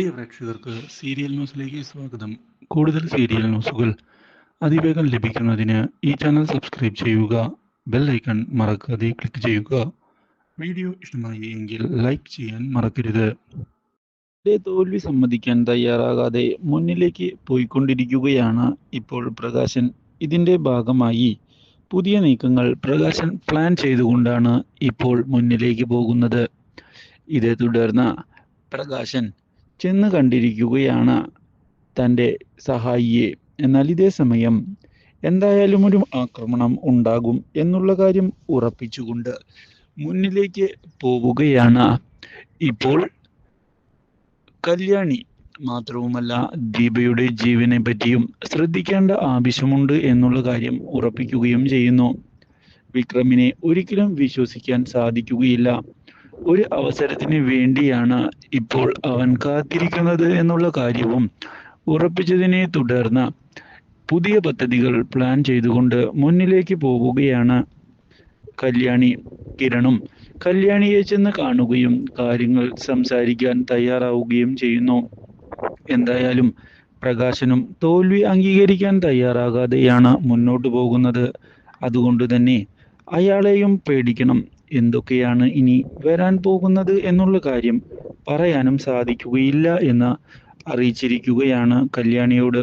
പ്രിയ പ്രേക്ഷകർക്ക് സീരിയൽ ന്യൂസിലേക്ക് സ്വാഗതം. കൂടുതൽ സീരിയൽ ന്യൂസുകൾ അതിവേഗം ലഭിക്കുന്നതിന് ഈ ചാനൽ സബ്സ്ക്രൈബ് ചെയ്യുക. ബെൽ ഐക്കൺ മറക്കാതെ ക്ലിക്ക് ചെയ്യുക. വീഡിയോ ഇഷ്ടമായി എങ്കിൽ ലൈക്ക് ചെയ്യാൻ മറക്കരുത്. തോൽവി സമ്മതിക്കാൻ തയ്യാറാകാതെ മുന്നിലേക്ക് പോയിക്കൊണ്ടിരിക്കുകയാണ് ഇപ്പോൾ പ്രകാശൻ. ഇതിന്റെ ഭാഗമായി പുതിയ നീക്കങ്ങൾ പ്രകാശൻ പ്ലാൻ ചെയ്തുകൊണ്ടാണ് ഇപ്പോൾ മുന്നിലേക്ക് പോകുന്നത്. ഇതേ തുടർന്ന് പ്രകാശൻ ചെന്ന് കണ്ടിരിക്കുകയാണ് തൻ്റെ സഹായിയെ. എന്നാൽ ഇതേ സമയം എന്തായാലും ഒരു ആക്രമണം ഉണ്ടാകും എന്നുള്ള കാര്യം ഉറപ്പിച്ചുകൊണ്ട് മുന്നിലേക്ക് പോവുകയാണ് ഇപ്പോൾ കല്യാണി. മാത്രവുമല്ല, ദീപയുടെ ജീവനെ പറ്റിയും ശ്രദ്ധിക്കേണ്ട ആവശ്യമുണ്ട് എന്നുള്ള കാര്യം ഉറപ്പിക്കുകയും ചെയ്യുന്നു. വിക്രമിനെ ഒരിക്കലും വിശ്വസിക്കാൻ സാധിക്കുകയില്ല. ഒരു അവസരത്തിന് വേണ്ടിയാണ് ഇപ്പോൾ അവൻ കാത്തിരിക്കുന്നത് എന്നുള്ള കാര്യവും ഉറപ്പിച്ചതിനെ തുടർന്ന് പുതിയ പദ്ധതികൾ പ്ലാൻ ചെയ്തുകൊണ്ട് മുന്നിലേക്ക് പോവുകയാണ് കല്യാണി. കിരണും കല്യാണിയെ ചെന്ന് കാണുകയും കാര്യങ്ങൾ സംസാരിക്കാൻ തയ്യാറാവുകയും ചെയ്യുന്നു. എന്തായാലും പ്രകാശനും തോൽവി അംഗീകരിക്കാൻ തയ്യാറാകാതെയാണ് മുന്നോട്ട് പോകുന്നത്. അതുകൊണ്ട് തന്നെ അയാളെയും പേടിക്കണം. എന്തൊക്കെയാണ് ഇനി വരാൻ പോകുന്നത് എന്നുള്ള കാര്യം പറയാനും സാധിക്കുകയില്ല എന്ന് അറിയിച്ചിരിക്കുകയാണ് കല്യാണിയോട്.